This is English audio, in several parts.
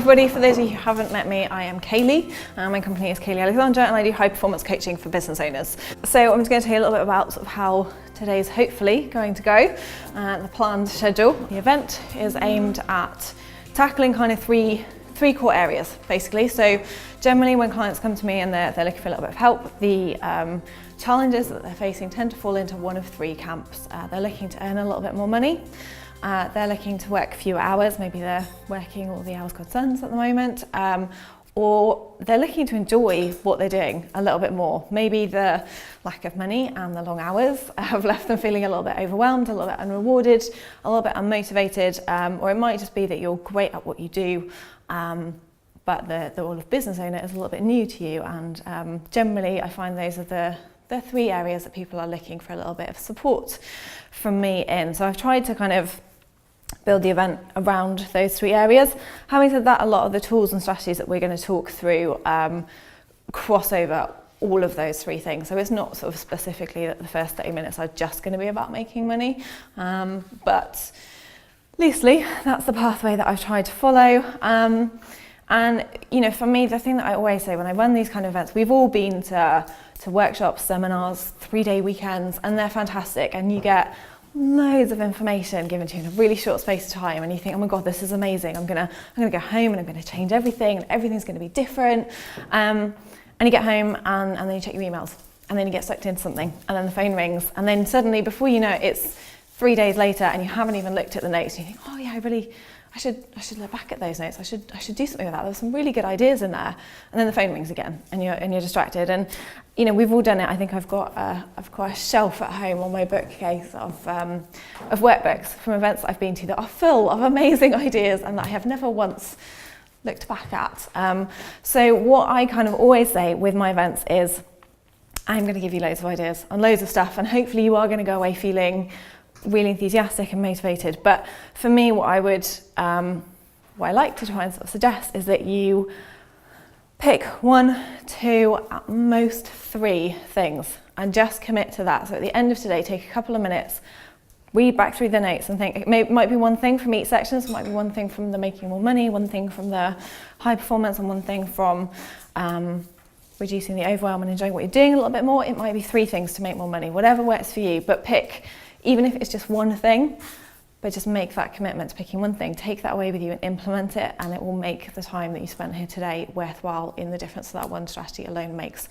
everybody. For those of you who haven't met me, I am Kayleigh. My company is Kayleigh Alexandra, and I do high performance coaching for business owners. So I'm just going to tell you a little bit about sort of how today's hopefully going to go, the planned schedule. The event is aimed at tackling kind of three core areas, basically. So generally when clients come to me and they're looking for a little bit of help, the challenges that they're facing tend to fall into one of three camps. They're looking to earn a little bit more money. They're looking to work fewer hours, maybe they're working all the hours God sends at the moment, or they're looking to enjoy what they're doing a little bit more. Maybe the lack of money and the long hours have left them feeling a little bit overwhelmed, a little bit unrewarded, a little bit unmotivated, or it might just be that you're great at what you do, but the role of business owner is a little bit new to you, and generally I find those are the three areas that people are looking for a little bit of support from me in. So I've tried to kind of build the event around those three areas. Having said that, a lot of the tools and strategies that we're going to talk through cross over all of those three things. So it's not sort of specifically that the first 30 minutes are just going to be about making money, but loosely that's the pathway that I've tried to follow. And you know, for me, the thing that I always say when I run these kind of events, we've all been to workshops, seminars, 3-day weekends, and they're fantastic, and you get loads of information given to you in a really short space of time, and you think, oh my god, this is amazing, I'm gonna go home and I'm gonna change everything and everything's gonna be different, and you get home and then you check your emails, and then you get sucked into something, and then the phone rings, and then suddenly before you know it, it's 3 days later and you haven't even looked at the notes, and you think, oh yeah, I should look back at those notes. I should do something with that. There's some really good ideas in there. And then the phone rings again, and you're distracted. And you know, we've all done it. I think I've got a shelf at home on my bookcase of workbooks from events that I've been to that are full of amazing ideas and that I have never once looked back at. So what I kind of always say with my events is, I'm going to give you loads of ideas on loads of stuff, and hopefully you are going to go away feeling really enthusiastic and motivated. But for me, what I like to try and sort of suggest is that you pick 1, 2, at most 3 things and just commit to that. So at the end of today, take a couple of minutes, read back through the notes and think, it might be one thing from each section, so it might be one thing from the making more money, one thing from the high performance, and one thing from reducing the overwhelm and enjoying what you're doing a little bit more. It might be 3 things to make more money, whatever works for you, but pick, even if it's just one thing, but just make that commitment to picking one thing, take that away with you and implement it, and it will make the time that you spent here today worthwhile in the difference that one strategy alone makes.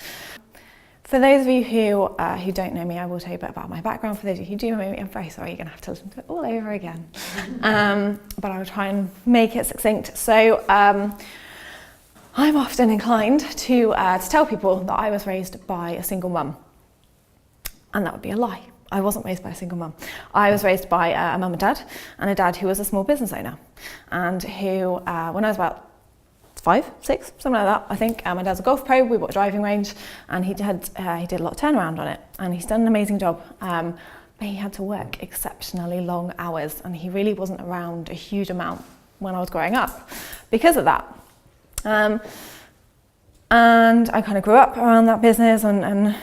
For those of you who don't know me, I will tell you a bit about my background. For those of you who do know me, I'm very sorry, you're going to have to listen to it all over again. But I will try and make it succinct. So I'm often inclined to tell people that I was raised by a single mum, and that would be a lie. I wasn't raised by a single mum. I was raised by a mum and dad, and a dad who was a small business owner, and who, when I was about 5, 6, something like that, I think, my dad's a golf pro, we bought a driving range, and he did a lot of turnaround on it, and he's done an amazing job. But he had to work exceptionally long hours, and he really wasn't around a huge amount when I was growing up because of that. And I kind of grew up around that business, and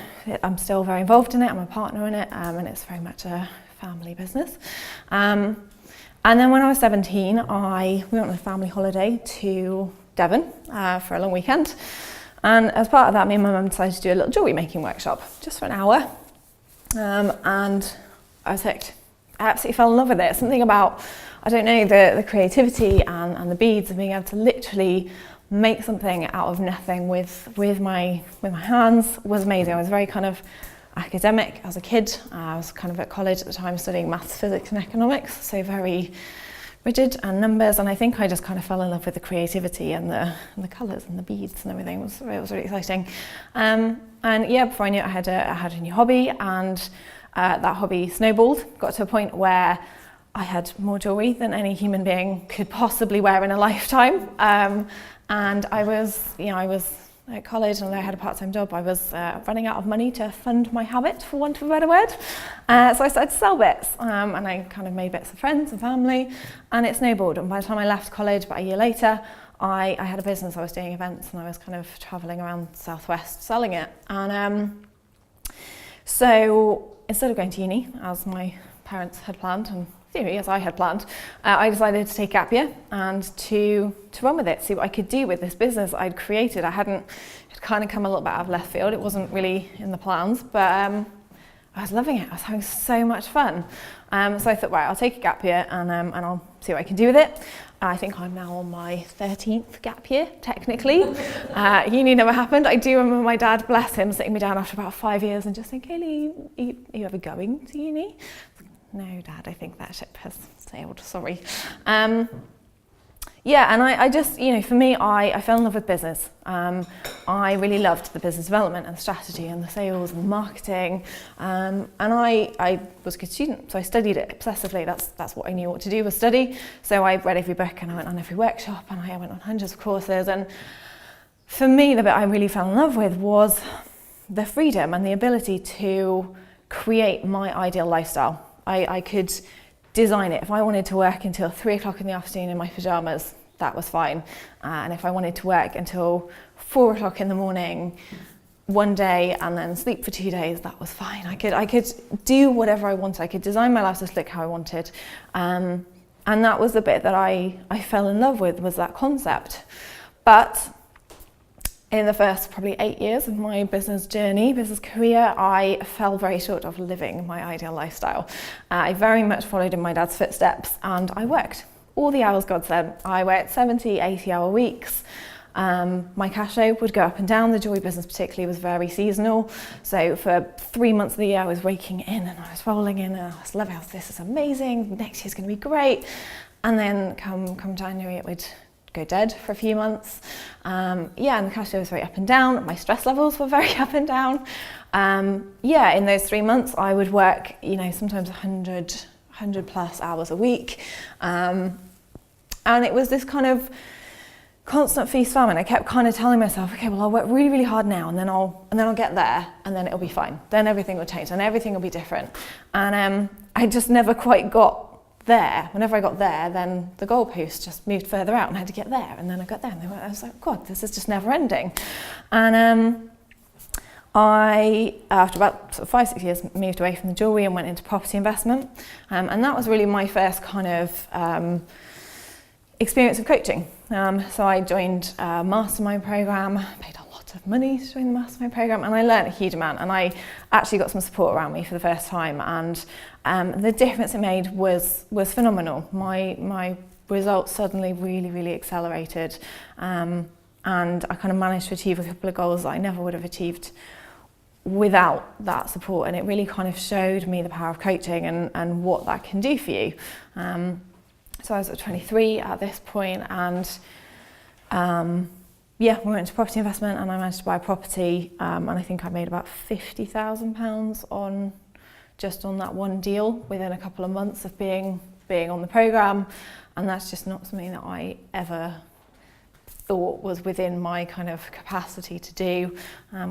I'm still very involved in it. I'm a partner in it, and it's very much a family business. And then when I was 17, we went on a family holiday to Devon for a long weekend. And as part of that, me and my mum decided to do a little jewellery making workshop, just for an hour. And I was hooked. I absolutely fell in love with it. Something about, I don't know, the creativity and the beads, and being able to literally make something out of nothing with my hands was amazing. I was very kind of academic as a kid. I was kind of at college at the time studying maths, physics and economics, so very rigid and numbers, and I think I just kind of fell in love with the creativity and the colours and the beads and everything. It was really exciting. And yeah, before I knew it, I had a new hobby, and that hobby snowballed, got to a point where I had more jewellery than any human being could possibly wear in a lifetime. And I was at college, and I had a part-time job. I was running out of money to fund my habit, for want of a better word. So I started to sell bits, and I kind of made bits of friends and family, and it snowballed. And by the time I left college, about a year later, I had a business. I was doing events, and I was kind of travelling around Southwest selling it. And so instead of going to uni, as my parents had planned, and theory, as I had planned, I decided to take a gap year and to run with it, see what I could do with this business I'd created. It had kind of come a little bit out of left field. It wasn't really in the plans, but I was loving it. I was having so much fun. So I thought, right, I'll take a gap year and I'll see what I can do with it. I think I'm now on my 13th gap year, technically. Uni never happened. I do remember my dad, bless him, sitting me down after about 5 years and just saying, Kayleigh, are you ever going to uni? No, Dad, I think that ship has sailed, sorry. Yeah, and I just, you know, for me, I fell in love with business. I really loved the business development and the strategy and the sales and the marketing. And I was a good student, so I studied it obsessively. That's what I knew what to do, was study. So I read every book and I went on every workshop and I went on hundreds of courses. And for me, the bit I really fell in love with was the freedom and the ability to create my ideal lifestyle. I could design it. If I wanted to work until 3 o'clock in the afternoon in my pajamas, that was fine. And if I wanted to work until 4 o'clock in the morning one day and then sleep for 2 days, that was fine. I could do whatever I wanted. I could design my life to look how I wanted. And that was the bit that I fell in love with, was that concept. But in the first probably 8 years of my business journey, business career, I fell very short of living my ideal lifestyle. I very much followed in my dad's footsteps and I worked all the hours God sent. I worked 70, 80-hour weeks. My cash flow would go up and down. The jewelry business particularly was very seasonal. So for 3 months of the year, I was raking in and I was rolling in and I was loving, this is amazing, next year's going to be great. And then come January, it would go dead for a few months. And the cash flow was very up and down. My stress levels were very up and down. In those 3 months, I would work, sometimes 100 plus hours a week. And it was this kind of constant feast famine. I kept kind of telling myself, okay, well, I'll work really, really hard now, and then I'll get there, and then it'll be fine. Then everything will change, and everything will be different. And I just never quite got there. Whenever I got there, then the goalpost just moved further out, and I had to get there, and then I got there, and I was like, God, this is just never ending. And I, after about sort of 5-6 years, moved away from the jewellery and went into property investment. And that was really my first kind of experience of coaching. So I joined a mastermind program, paid a lot of money to join the mastermind program, and I learned a huge amount. And I actually got some support around me for the first time. And the difference it made was phenomenal. My results suddenly really, really accelerated. And I kind of managed to achieve a couple of goals that I never would have achieved without that support. And it really kind of showed me the power of coaching and what that can do for you. So I was at 23 at this point, and we went into property investment, and I managed to buy a property, and I think I made about £50,000 on that one deal within a couple of months of being on the programme. And that's just not something that I ever thought was within my kind of capacity to do.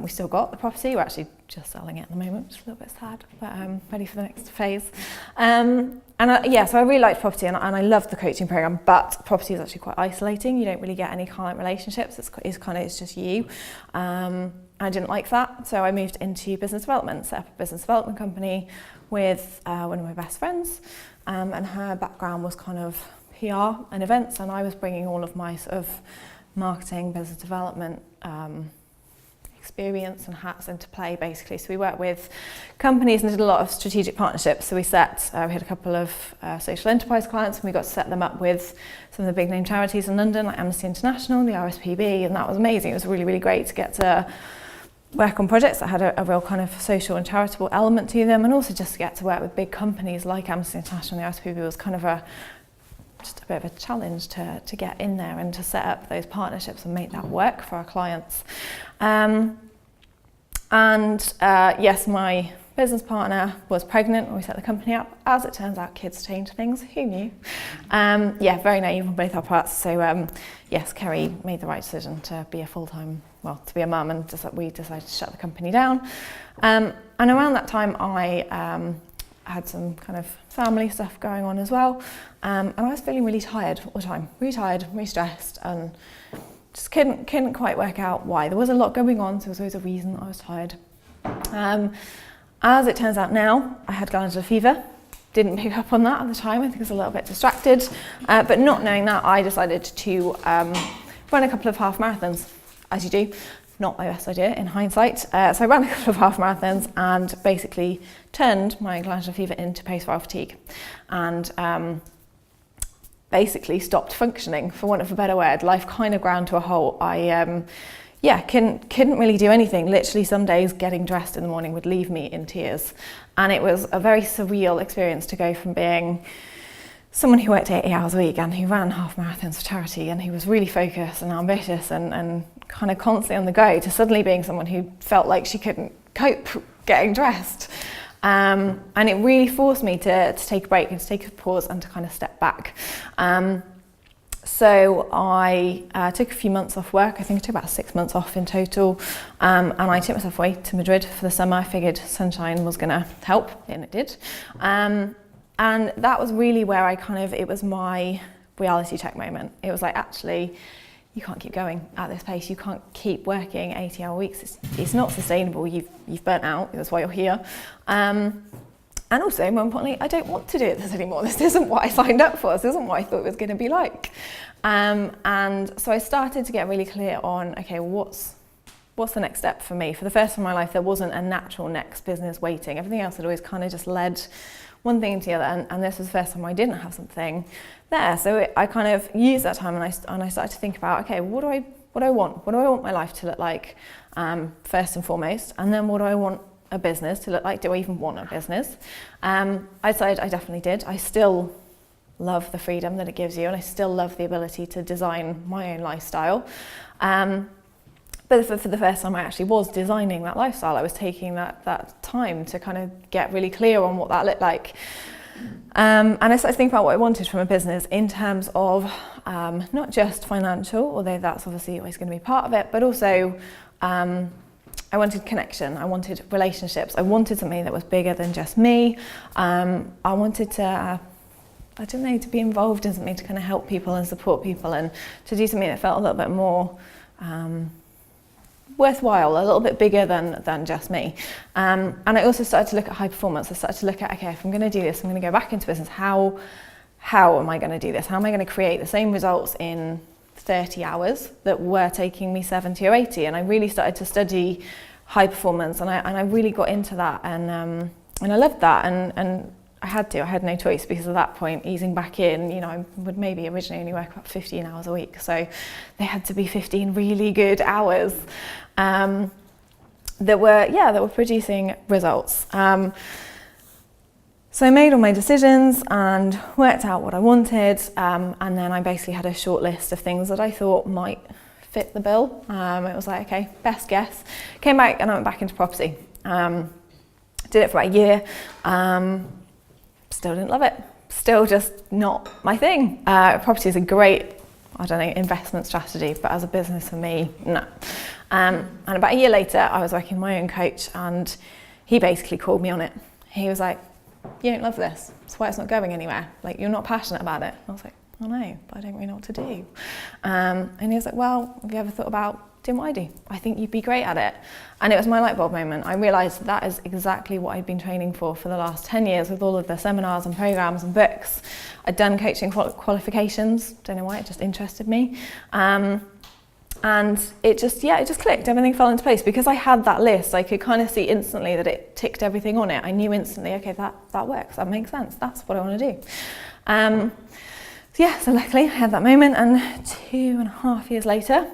We still got the property. We're actually just selling it at the moment, which is a little bit sad, but I'm ready for the next phase. So I really liked property, and I loved the coaching program, but property is actually quite isolating. You don't really get any client relationships. It's just you. I didn't like that, so I moved into business development, set up a business development company with one of my best friends, and her background was kind of PR and events, and I was bringing all of my sort of marketing, business development experience and hats into play, basically. So we worked with companies and did a lot of strategic partnerships. So we had a couple of social enterprise clients, and we got to set them up with some of the big name charities in London, like Amnesty International, the RSPB, and that was amazing. It was really, really great to get to work on projects that had a real kind of social and charitable element to them, and also just to get to work with big companies like Amnesty International and the RSPB was kind of just a bit of a challenge to get in there and to set up those partnerships and make that work for our clients. Yes, my business partner was pregnant when we set the company up. As it turns out, kids change things. Who knew? Very naive on both our parts. So yes, Kerry made the right decision to be a mum, and we decided to shut the company down. And around that time, I had some kind of family stuff going on as well, and I was feeling really tired all the time, really tired, really stressed, and just couldn't quite work out why. There was a lot going on, so there was always a reason I was tired. As it turns out now, I had glandular fever, didn't pick up on that at the time. I think I was a little bit distracted. But not knowing that, I decided to run a couple of half marathons, as you do. Not my best idea in hindsight. So I ran a couple of half marathons and basically turned my glandular fever into post-viral fatigue, and basically stopped functioning, for want of a better word. Life kind of ground to a halt. I couldn't really do anything. Literally some days getting dressed in the morning would leave me in tears. And it was a very surreal experience to go from being someone who worked 80 hours a week and who ran half marathons for charity and who was really focused and ambitious and kind of constantly on the go, to suddenly being someone who felt like she couldn't cope getting dressed. And it really forced me to take a break and to take a pause and to kind of step back. So I took a few months off work. I think I took about 6 months off in total. And I took myself away to Madrid for the summer. I figured sunshine was going to help, and it did. And that was really where it was my reality check moment. It was like, actually, you can't keep going at this pace. You can't keep working 80-hour weeks. It's not sustainable. You've burnt out. That's why you're here. And also, more importantly, I don't want to do this anymore. This isn't what I signed up for. This isn't what I thought it was going to be like. And so I started to get really clear on, okay, what's the next step for me? For the first time in my life, there wasn't a natural next business waiting. Everything else had always kind of just led one thing to the other. And this was the first time I didn't have something there. So I kind of used that time and I started to think about, okay, what do I want? What do I want my life to look like, first and foremost? And then what do I want a business to look like? Do I even want a business? I decided I definitely did. I still love the freedom that it gives you, and I still love the ability to design my own lifestyle. But for the first time I actually was designing that lifestyle. I was taking that time to kind of get really clear on what that looked like. And I started to think about what I wanted from a business in terms of not just financial, although that's obviously always going to be part of it, but also I wanted connection, I wanted relationships, I wanted something that was bigger than just me. I wanted to, to be involved in something to kind of help people and support people, and to do something that felt a little bit more worthwhile, a little bit bigger than just me. And I also started to look at high performance. I started to look at, okay, if I'm going to do this, I'm going to go back into business. How am I going to do this? How am I going to create the same results in 30 hours that were taking me 70 or 80? And I really started to study high performance, and I really got into that, and I loved that, and I had no choice, because at that point, easing back in, I would maybe originally only work about 15 hours a week, so they had to be 15 really good hours that were producing results. So I made all my decisions and worked out what I wanted, and then I basically had a short list of things that I thought might fit the bill. It was like, okay, best guess. Came back and I went back into property. Did it for about a year. Still didn't love it. Still just not my thing. Property is a great, investment strategy, but as a business for me, no. And about a year later, I was working with my own coach, and he basically called me on it. He was like, you don't love this. That's why it's not going anywhere. Like, you're not passionate about it. I was like, I know, but I don't really know what to do. And he was like, well, have you ever thought about doing what I do? I think you'd be great at it. And it was my light bulb moment. I realised that is exactly what I'd been training for the last 10 years, with all of the seminars and programmes and books. I'd done coaching qualifications. Don't know why, it just interested me. And it just clicked. Everything fell into place. Because I had that list, I could kind of see instantly that it ticked everything on it. I knew instantly, okay, that works, that makes sense, that's what I want to do. So luckily I had that moment, and 2.5 years later,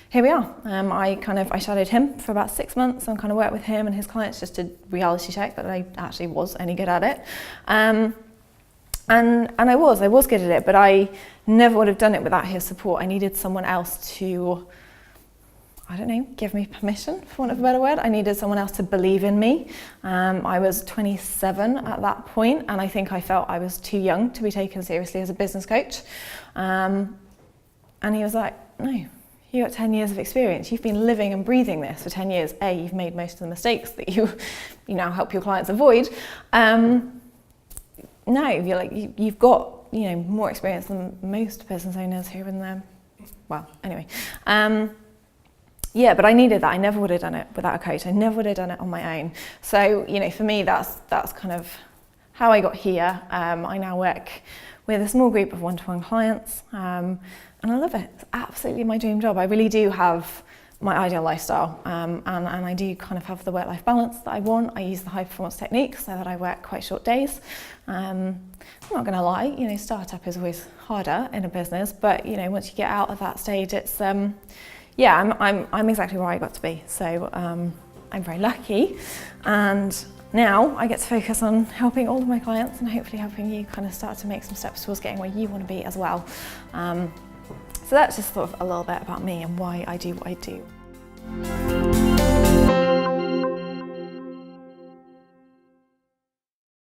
here we are. I shadowed him for about 6 months and kind of worked with him and his clients just to reality check that I actually was any good at it. And I was good at it, but I never would have done it without his support. I needed someone else to, give me permission, for want of a better word. I needed someone else to believe in me. I was 27 at that point, and I think I felt I was too young to be taken seriously as a business coach. And he was like, no, you've got 10 years of experience. You've been living and breathing this for 10 years. You've made most of the mistakes that you now help your clients avoid. No, you've got more experience than most business owners who are in there. Well, anyway. But I needed that. I never would have done it without a coach. I never would have done it on my own. So, for me, that's kind of how I got here. I now work with a small group of one-to-one clients, and I love it. It's absolutely my dream job. I really do have my ideal lifestyle, and I do kind of have the work-life balance that I want. I use the high-performance techniques so that I work quite short days. I'm not going to lie, you know, startup is always harder in a business, but you know, once you get out of that stage, it's yeah, I'm exactly where I got to be. So I'm very lucky, and now I get to focus on helping all of my clients and hopefully helping you kind of start to make some steps towards getting where you want to be as well. So that's just sort of a little bit about me and why I do what I do.